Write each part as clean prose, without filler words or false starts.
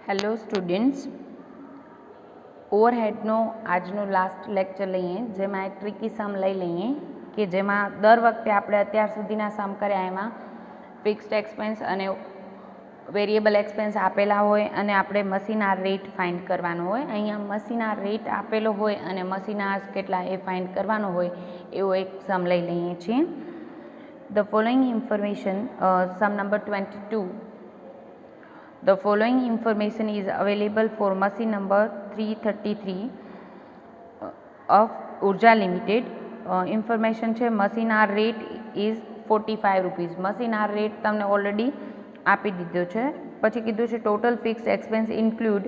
Hello students, ઓવરહેડનો આજનો last lecture લઈએ જેમાં એક ટ્રિકી સમ લઈ લઈએ કે જેમાં દર વખતે આપણે અત્યાર સુધીના સમ કર્યા એમાં ફિક્સ્ડ એક્સપેન્સ અને વેરિયેબલ એક્સપેન્સ આપેલા હોય અને આપણે મશીન આર રેટ ફાઇન્ડ કરવાનો હોય. અહીંયા મશીન આર રેટ આપેલો હોય અને મશીન આર્સ કેટલા એ ફાઇન્ડ કરવાનો હોય એવો એક સમ લઈ લઈએ છીએ. The following information, sum number 22. The following information is available for machine number 333 of Urja Limited. Information છે machine hour rate is 45 rupees. machine hour rate તમને ઓલરેડી આપી દીધો છે. પછી કીધું છે total fixed expense include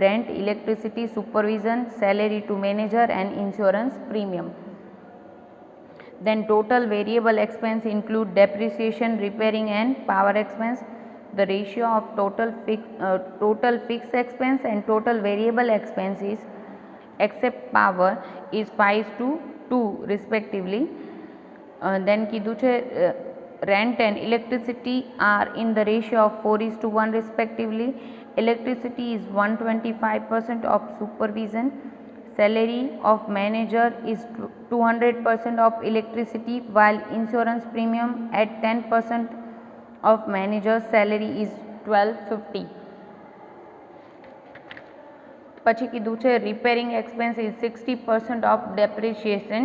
rent, electricity, supervision, salary to manager and insurance premium. Then total variable expense include depreciation, repairing and power expense. The ratio of total fixed expense and total variable expenses except power is 5:2 respectively. Then કીધું છે rent and electricity are in the ratio of 4:1 respectively. Electricity is 125% of supervision. Salary of manager is 200% of electricity, while insurance premium at 10% of manager's salary is 1250. પછી કીધું છે repairing expense is 60% of depreciation,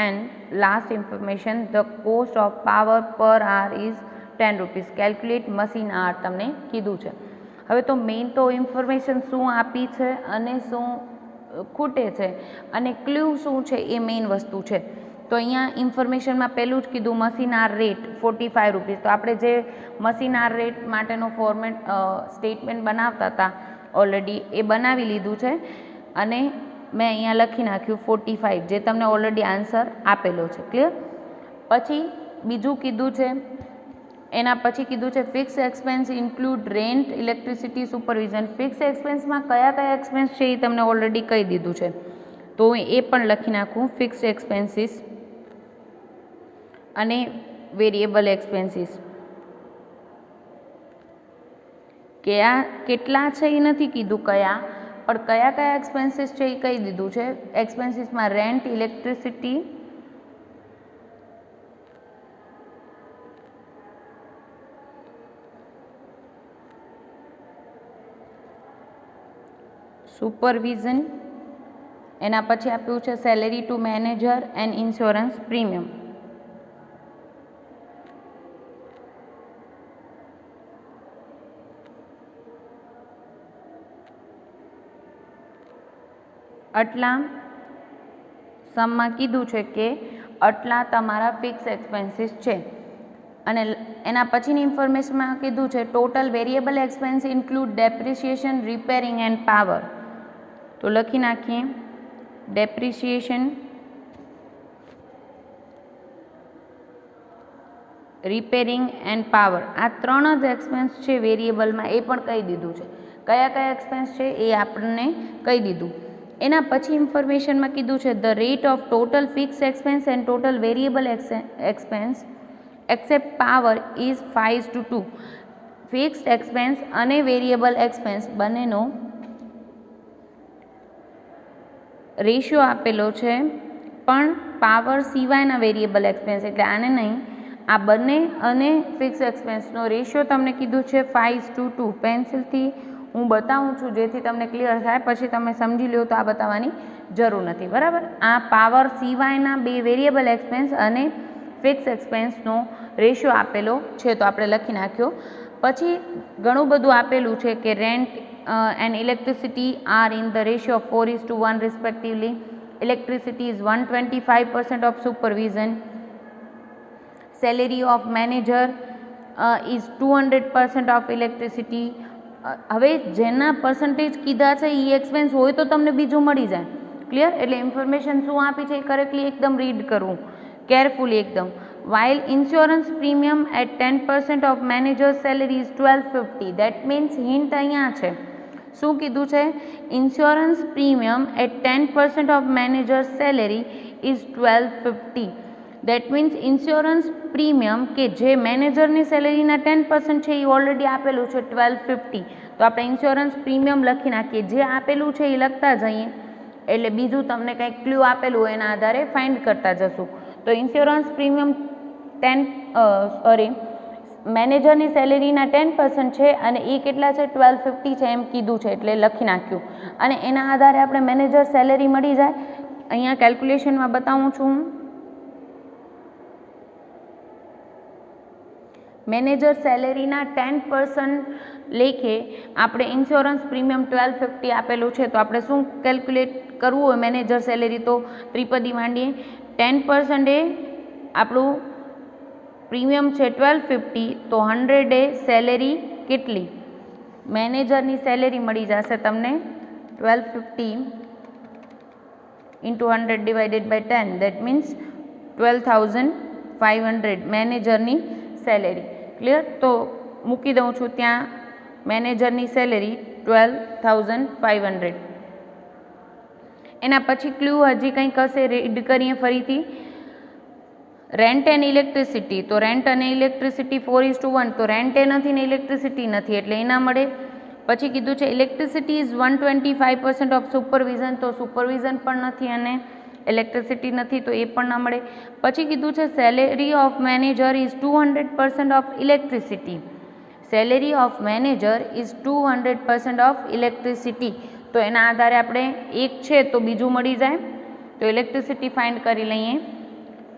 and last information, the cost of power per hour is 10 rupees. Calculate machine hour તમને કીધું છે. હવે તો main તો information શું આપી છે અને શું ખૂટે છે અને ક્લ્યુ શું છે એ મેઇન વસ્તુ છે. તો અહીંયા ઇન્ફોર્મેશનમાં પહેલું જ કીધું મશીન આર રેટ 45 રૂપીસ. તો આપણે જે મશીન આર રેટ માટેનો ફોર્મેટ સ્ટેટમેન્ટ બનાવતા હતા ઓલરેડી એ બનાવી લીધું છે અને મેં અહીંયા લખી નાખ્યું 45 જે તમને ઓલરેડી આન્સર આપેલો છે. ક્લિયર? પછી બીજું કીધું છે એના પછી કીધું છે fix expense include rent, electricity, supervision. Fix એક્સપેન્સમાં કયા કયા એક્સપેન્સ છે એ તમને ઓલરેડી કહી દીધું છે. તો હું એ પણ લખી નાખું ફિક્સ એક્સપેન્સીસ અને વેરિયેબલ એક્સપેન્સીસ. કેટલા છે એ નથી કીધું કયા, પણ કયા કયા એક્સપેન્સીસ છે એ કહી દીધું છે. એક્સપેન્સીસમાં રેન્ટ, ઇલેક્ટ્રિસિટી, સુપરવિઝન, એના પછી આપ્યું છે salary to manager and insurance premium. આટલા સમમાં કીધું છે કે આટલા તમારા ફિક્સ એક્સપેન્સીસ છે. અને એના પછીની ઇન્ફોર્મેશનમાં કીધું છે total variable expense include depreciation, repairing end power. તો લખી નાખીએ ડેપ્રિસિએશન, રિપેરિંગ એન્ડ પાવર. આ ત્રણ જ એક્સપેન્સ છે વેરિયેબલમાં, એ પણ કહી દીધું છે. કયા કયા એક્સપેન્સ છે એ આપણને કહી દીધું. એના પછી ઇન્ફોર્મેશનમાં કીધું છે the rate of total fix expense end total variable expense accept power is 5:2. Fixed expense અને વેરિયેબલ એક્સપેન્સ બંનેનો રેશિયો આપેલો છે, પણ પાવર સિવાયના વેરિયેબલ એક્સપેન્સ એટલે આને નહીં, આ બંને અને ફિક્સ એક્સપેન્સનો રેશિયો તમને કીધું છે 5:2. પેન્સિલથી હું બતાવું છું જેથી તમને ક્લિયર થાય, પછી તમે સમજી લો તો આ બતાવવાની જરૂર નથી. બરાબર? આ પાવર સિવાયના બે વેરિયેબલ એક્સપેન્સ અને ફિક્સ એક્સપેન્સનો રેશિયો આપેલો છે, તો આપણે લખી નાખ્યો. પછી ઘણું બધું આપેલું છે કે rent and electricity are in the ratio of 4:1 respectively. Electricity is 125% of supervision. Salary of manager is 200% of electricity. હવે જેના પર્સન્ટેજ કીધા છે એ એક્સપેન્સ હોય તો તમને બીજું મળી જાય. ક્લિયર? એટલે ઇન્ફોર્મેશન શું આપી છે એ કરેક્ટલી એકદમ રીડ કરવું, કેરફુલી એકદમ. while insurance premium at 10% of manager's salary is 1250. that means hint અહીંયા છે. શું કીધું છે? Insurance premium at 10% of manager's salary is 1250. That means insurance premium કે જે મેનેજરની સેલેરીના 10% છે એ ઓલરેડી આપેલું છે 1250. તો આપણે ઇન્સ્યોરન્સ પ્રીમિયમ લખી નાખીએ, જે આપેલું છે એ લખતા જઈએ, એટલે બીજું તમને કંઈક ક્લ્યુ આપેલું હોય એના આધારે ફાઇન્ડ કરતા જશું. તો ઇન્સ્યોરન્સ પ્રીમિયમ મેનેજરની સેલેરીના 10% છે અને એ કેટલા છે 1250 છે એમ કીધું છે, એટલે લખી નાખ્યું. અને એના આધારે આપણે મેનેજર સેલેરી મળી જાય. અહીંયા કેલ્ક્યુલેશનમાં બતાવું છું. મેનેજર સેલેરીના 10% લેખે આપણે ઇન્સ્યોરન્સ પ્રીમિયમ 1250 આપેલું છે. તો આપણે શું કેલ્ક્યુલેટ કરવું હોય મેનેજર સેલેરી, તો ત્રિપદી માંડીએ. 10% એ આપણું પ્રીમિયમ છે 1250, તો 100 એ સેલેરી કેટલી? મેનેજરની સેલેરી મળી જશે તમને 1250 into 100 divided by 10, that means 12,500 મેનેજરની સેલેરી. ક્લિયર? તો મૂકી દઉં છું ત્યાં મેનેજરની સેલેરી 12,500. એના પછી ક્લ્યુ હજી કંઈક હશે, રીડ કરીએ ફરીથી. રેન્ટ એન્ડ ઇલેક્ટ્રિસિટી, તો રેન્ટ અને ઇલેક્ટ્રિસિટી 4:1, તો રેન્ટ એ નથી ને ઇલેક્ટ્રિસિટી નથી એટલે એના મળે. પછી કીધું છે ઇલેક્ટ્રિસિટી ઇઝ 125% ઓફ સુપરવિઝન, તો સુપરવિઝન પણ નથી અને ઇલેક્ટ્રિસિટી નથી તો એ પણ ના મળે. પછી કીધું છે salary of manager is 200% of electricity. Salary of manager is 200% of electricity. તો એના આધારે આપણે એક છે તો બીજું મળી જાય. તો ઇલેક્ટ્રિસિટી ફાઇન્ડ કરી લઈએ.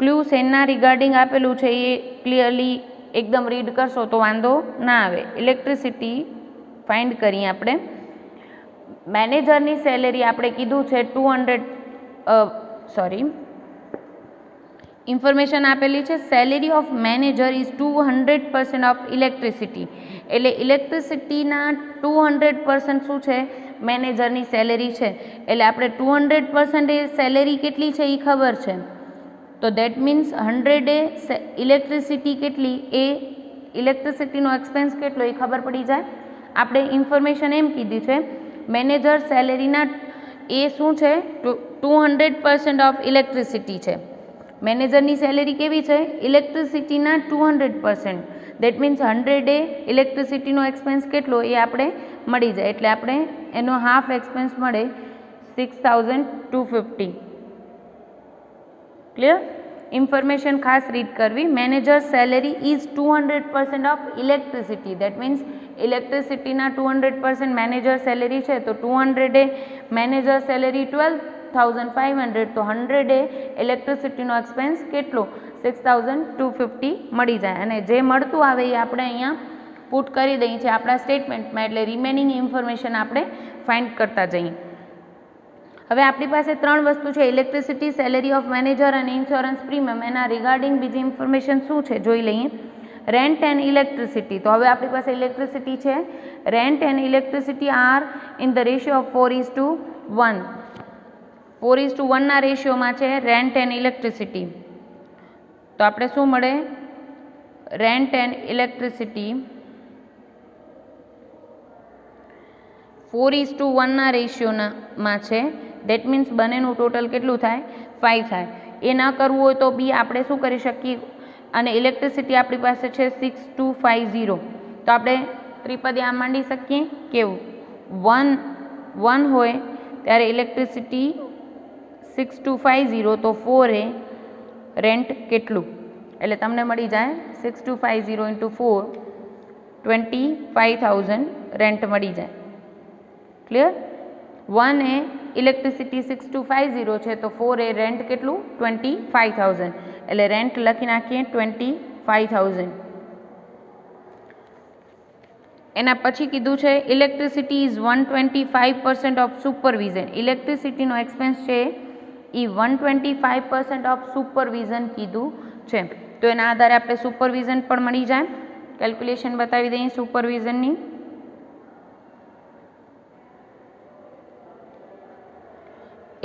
ક્લ્યુ શેના રિગાર્ડિંગ આપેલું છે એ ક્લિયરલી એકદમ રીડ કરશો તો વાંધો ના આવે. ઇલેક્ટ્રિસિટી ફાઇન્ડ કરીએ આપણે. મેનેજરની સેલેરી આપણે કીધું છે ઇન્ફોર્મેશન આપેલી છે salary of manager is 200% of electricity. એટલે ઇલેક્ટ્રિસિટીના 200% શું છે? મેનેજરની સેલેરી છે. એટલે આપણે 200% એ સેલેરી કેટલી છે એ ખબર છે. તો દેટ મીન્સ 100 એ ઇલેક્ટ્રિસિટી કેટલી, એ ઇલેક્ટ્રિસિટીનો એક્સપેન્સ કેટલો એ ખબર પડી જાય. આપણે ઇન્ફોર્મેશન એમ કીધી છે મેનેજર સેલેરીના એ શું છે 200% ઓફ ઇલેક્ટ્રિસિટી છે. મેનેજરની સેલેરી કેવી છે? ઇલેક્ટ્રિસિટીના 200%. દેટ મીન્સ 100 એ ઇલેક્ટ્રિસિટીનો એક્સપેન્સ કેટલો એ આપણે મળી જાય. એટલે આપણે એનો હાફ એક્સપેન્સ મળે 6,250. ક્લિયર? ઇન્ફોર્મેશન ખાસ રીડ કરવી. Manager salary is 200% of electricity. That means ઇલેક્ટ્રિસિટીના 200% મેનેજર સેલેરી છે તો 200 એ મેનેજર સેલેરી 12,500, તો 100 એ ઇલેક્ટ્રિસિટીનો એક્સપેન્સ કેટલો 6,250 મળી જાય. અને જે મળતું આવે એ આપણે અહીંયા પુટ કરી દઈએ છીએ આપણા સ્ટેટમેન્ટમાં. એટલે રિમેનિંગ ઇન્ફોર્મેશન આપણે ફાઇન્ડ કરતા જઈએ. હવે આપણી પાસે ત્રણ વસ્તુ છે, ઇલેક્ટ્રિસિટી, સેલેરી ઓફ મેનેજર અને ઇન્સ્યોરન્સ પ્રીમિયમ. એના રિગાર્ડિંગ બીજી ઇન્ફોર્મેશન શું છે જોઈ લઈએ. રેન્ટ એન્ડ ઇલેક્ટ્રિસિટી, તો હવે આપણી પાસે ઇલેક્ટ્રિસિટી છે. Rent and electricity are in the ratio of 4:1. 4:1 ના રેશિયોમાં છે રેન્ટ એન્ડ ઇલેક્ટ્રિસિટી. તો આપણે શું મળે? રેન્ટ એન્ડ ઇલેક્ટ્રિસિટી 4:1 ના રેશિયોમાં છે. દેટ મીન્સ બંનેનું ટોટલ કેટલું થાય? 5 થાય. એ ન કરવું હોય તો બી આપણે શું કરી શકીએ? અને ઇલેક્ટ્રિસિટી આપણી પાસે છે 6,250. તો આપણે ત્રિપદી આમ માંડી શકીએ કેવું? 1 હોય ત્યારે ઇલેક્ટ્રિસિટી 6,250, તો 4 એ રેન્ટ કેટલું? એટલે તમને મળી જાય 6,250 into 4, 25,000 રેન્ટ મળી જાય. ક્લિયર? 1 એ ઇલેક્ટ્રિસિટી 6,250 છે તો 4 એ રેન્ટ કેટલું? 25,000. એટલે રેન્ટ લખી નાખીએ 25,000. એના પછી કીધું છે ઇલેક્ટ્રિસિટી ઇઝ 125% ઓફ સુપરવિઝન. ઇલેક્ટ્રિસિટીનો એક્સપેન્સ છે એ 125% ઓફ સુપરવિઝન કીધું છે. તો એના આધારે આપણે સુપરવિઝન પણ મળી જાય. કેલ્ક્યુલેશન બતાવી દઈએ સુપરવિઝનની.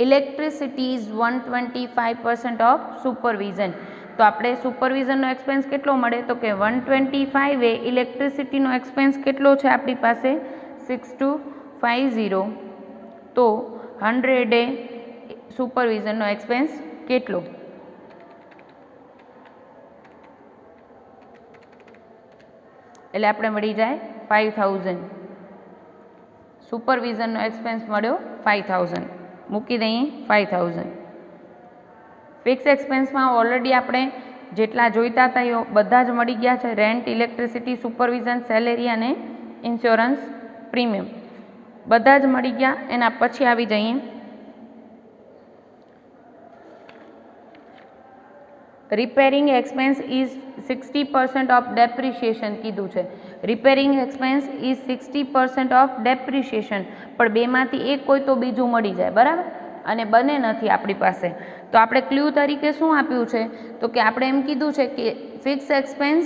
Electricity is 125% of supervision. તો આપણે સુપરવિઝનનો એક્સપેન્સ કેટલો મળે? તો કે 125 એ ઇલેક્ટ્રિસિટીનો એક્સપેન્સ કેટલો છે આપણી પાસે? 6,250. તો 100 એ સુપરવિઝનનો એક્સપેન્સ કેટલો? એટલે આપણે મળી જાય 5000. સુપરવિઝનનો એક્સપેન્સ મળ્યો 5000, મૂકી દઈએ 5000. ફિક્સ એક્સપેન્સમાં ઓલરેડી આપણે જેટલા જોઈતા હતા એ બધા જ મળી ગયા છે. રેન્ટ, ઇલેક્ટ્રિસિટી, સુપરવિઝન, સેલેરી અને ઇન્સ્યોરન્સ પ્રીમિયમ બધા જ મળી ગયા. એના પછી આવી જઈએ repairing expense is 60% of depreciation કીધું છે. Repairing expense is 60% of depreciation, પણ બેમાંથી એક કોઈ તો બીજું મળી જાય, બરાબર, અને બંને નથી આપણી પાસે. તો આપણે ક્લ્યુ તરીકે શું આપ્યું છે, તો કે આપણે એમ કીધું છે કે ફિક્સ એક્સપેન્સ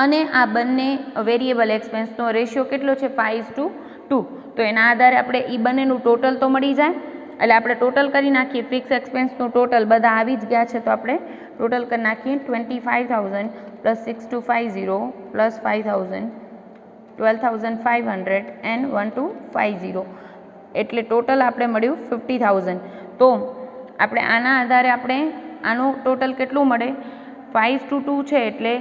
અને આ બંને વેરિયેબલ એક્સપેન્સનો રેશિયો કેટલો છે 5:2. તો એના આધારે આપણે એ બંનેનું ટોટલ તો મળી જાય. એટલે આપણે ટોટલ કરી નાખીએ. ફિક્સ એક્સપેન્સનું ટોટલ બધા આવી જ ગયા છે, તો આપણે ટોટલ કરી નાખીએ 25,000 પ્લસ 6250 પ્લસ 5,000 12,500 એન્ડ 1250, એટલે ટોટલ આપણે મળ્યું 50,000. તો આપણે આના આધારે આપણે આનું ટોટલ કેટલું મળે 5:2 છે, એટલે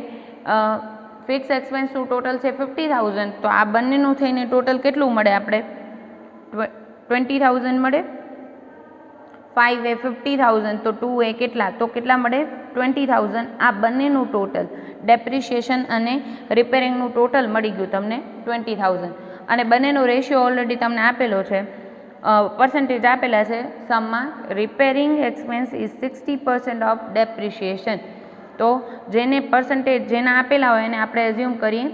ફિક્સ એક્સપેન્સનું ટોટલ છે 50,000. તો આ બંનેનું થઈને ટોટલ કેટલું મળે આપણે 20,000 મળે. 5 એ 50,000, તો 2 એ કેટલા, તો કેટલા મળે 20,000. આ બંનેનું ટોટલ ડેપ્રિશિએશન અને રિપેરિંગનું ટોટલ મળી ગયું તમને 20,000. અને બંનેનો રેશિયો ઓલરેડી તમને આપેલો છે, પર્સન્ટેજ આપેલા છે સમમાં. Repairing expense is 60% of depreciation. તો જેને પર્સન્ટેજ જેના આપેલા હોય એને આપણે એઝ્યુમ કરીએ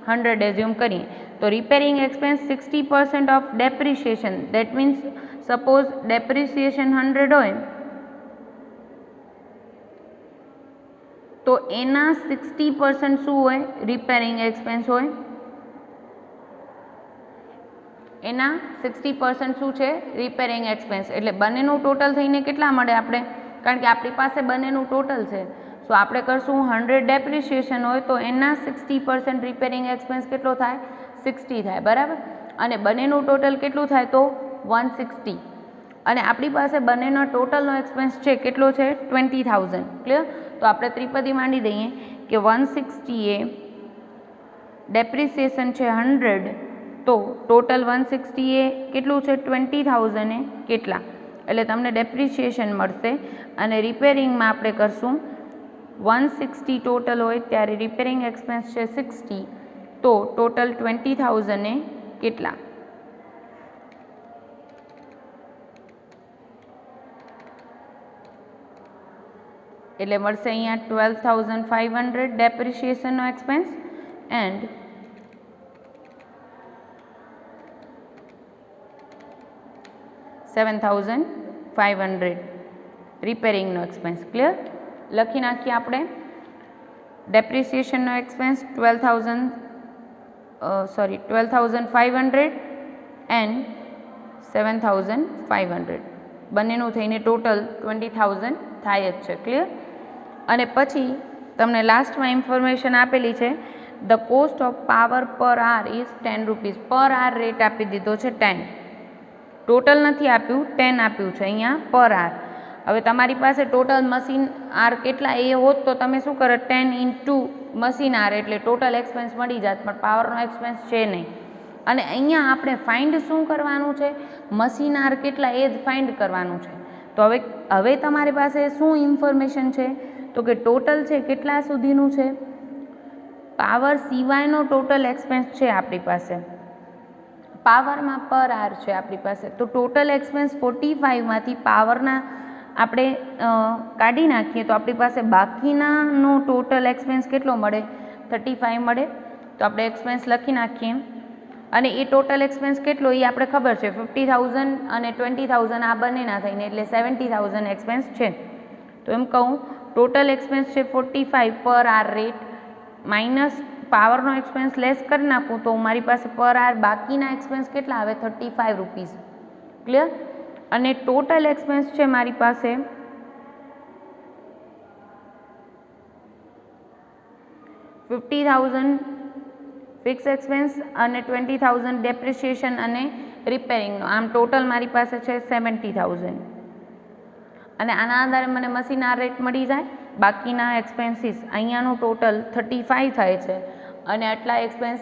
100 એઝ્યુમ કરીએ. તો repairing expense 60% of depreciation, that means suppose depreciation 100 હોય તો એના 60% શું હોય રિપેરિંગ એક્સપેન્સ હોય. એના 60% શું છે રિપેરિંગ એક્સપેન્સ. એટલે બંનેનું ટોટલ થઈને કેટલા મળે આપણે, કારણ કે આપણી પાસે બંનેનું ટોટલ છે. સો આપણે કરશું 100 ડેપ્રિસિએશન હોય તો એના 60% રિપેરિંગ એક્સપેન્સ કેટલો થાય 60 થાય, બરાબર. અને બંનેનું ટોટલ કેટલું થાય તો 160. અને આપણી પાસે બંનેનો ટોટલનો એક્સપેન્સ છે કેટલો છે 20,000. ક્લિયર. તો આપણે ત્રિપદી માંડી દઈએ કે 160 એ ડેપ્રિસિએશન છે 100, તો ટોટલ 160 એ કેટલું છે 20,000 એ કેટલા, એટલે તમને ડેપ્રિસિએશન મળશે. અને રિપેરિંગમાં આપણે કરશું 160 ટોટલ હોય ત્યારે રિપેરિંગ એક્સપેન્સ છે 60, તો ટોટલ 20,000 એ કેટલા, એટલે મળશે અહીંયા 12,500 ડેપ્રિસિએશનનો એક્સપેન્સ એન્ડ 7,500 રિપેરિંગનો એક્સપેન્સ. ક્લિયર. લખી નાખીએ આપણે ડેપ્રિસિએશનનો એક્સપેન્સ 12,500 એન્ડ 7,500, બંનેનું થઈને ટોટલ 20,000 થાય જ છે. ક્લિયર. અને પછી તમને લાસ્ટમાં ઇન્ફોર્મેશન આપેલી છે ધ કોસ્ટ ઓફ પાવર પર આર ઇઝ 10 રૂપીઝ. પર આર રેટ આપી દીધો છે 10, ટોટલ નથી આપ્યું 10 આપ્યું છે અહીંયા પર આર. હવે તમારી પાસે ટોટલ મશીન આર કેટલા એ હોત તો તમે શું કરો 10 ઇન્ટુ મશીન આર એટલે ટોટલ એક્સપેન્સ મળી જાત, પણ પાવરનો એક્સપેન્સ છે નહીં. અને અહીંયા આપણે ફાઇન્ડ શું કરવાનું છે મશીન આર કેટલા એ જ ફાઇન્ડ કરવાનું છે. તો હવે તમારી પાસે શું ઇન્ફોર્મેશન છે તો કે ટોટલ છે કેટલા સુધીનું છે પાવર સિવાયનો ટોટલ એક્સપેન્સ છે આપણી પાસે, પાવરમાં પર આર છે આપણી પાસે. તો ટોટલ એક્સપેન્સ 45માંથી પાવરના આપણે કાઢી નાખીએ તો આપણી પાસે બાકીનાનો ટોટલ એક્સપેન્સ કેટલો મળે 35 મળે. તો આપણે એક્સપેન્સ લખી નાખીએ અને એ ટોટલ એક્સપેન્સ કેટલો એ આપણે ખબર છે 50,000 અને 20,000 આ બંનેના થઈને એટલે 70,000 એક્સપેન્સ છે. તો એમ કહું ટોટલ એક્સપેન્સ છે 45 પર આર રેટ માઇનસ પાવરનો એક્સપેન્સ લેસ કરી નાખું તો મારી પાસે પર આર બાકીના એક્સપેન્સ કેટલા આવે 35 રૂપીઝ. ક્લિયર. અને ટોટલ એક્સપેન્સ છે મારી પાસે 50,000 ફિક્સ એક્સપેન્સ અને 20,000 ડેપ્રિસિએશન અને રિપેરિંગનો, આમ ટોટલ મારી પાસે છે 70,000. અને આના આધારે મને મશીન આર રેટ મળી જાય. બાકીના એક્સપેન્સીસ અહીંયાનું ટોટલ 35 થાય છે અને આટલા એક્સપેન્સ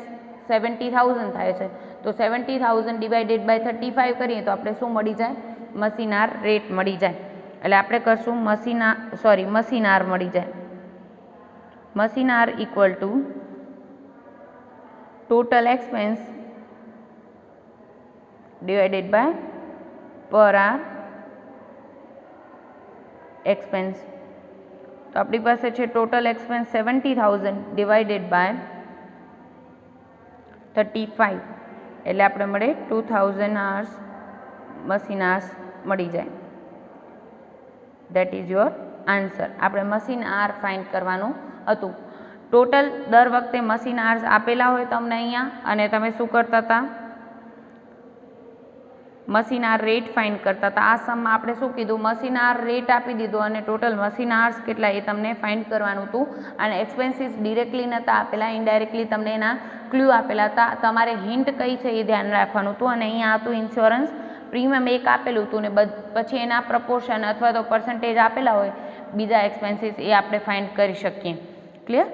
70,000 થાય છે, તો 70,000 ડિવાઇડેડ બાય 35 કરીએ તો આપણે શું મળી જાય? મશીન આર રેટ મળી જાય. એટલે આપણે કરશું મશીન આર મળી જાય. Machine hour equal to total expense divided by per hour expense. તો આપણી પાસે છે ટોટલ એક્સપેન્સ 70,000 ડિવાઇડેડ બાય 35, એટલે આપણે મળે 2,000 hours મશીન આર્સ મળી જાય. That is your answer. આપણે મશીન આર ફાઇન્ડ કરવાનું હતું. ટોટલ દર વખતે મશીન આર્સ આપેલા હોય તમને અહીંયા, અને તમે શું કરતા હતા? મશીન આર રેટ ફાઇન્ડ કરતા હતા. આ સમમાં આપણે શું કીધું? મશીન આર રેટ આપી દીધો અને ટોટલ મશીન આર્સ કેટલા એ તમને ફાઇન્ડ કરવાનું હતું. અને એક્સપેન્સીસ ડિરેક્ટલી નહોતા આપેલા, ઇનડાયરેક્ટલી તમને એના ક્લ્યુ આપેલા હતા. તમારે હિન્ટ કઈ છે એ ધ્યાન રાખવાનું હતું. અને અહીંયા હતું ઇન્સ્યોરન્સ પ્રીમિયમ એક આપેલું હતું ને પછી એના પ્રપોર્શન અથવા તો પર્સન્ટેજ આપેલા હોય બીજા એક્સપેન્સીસ, એ આપણે ફાઇન્ડ કરી શકીએ. ક્લિયર?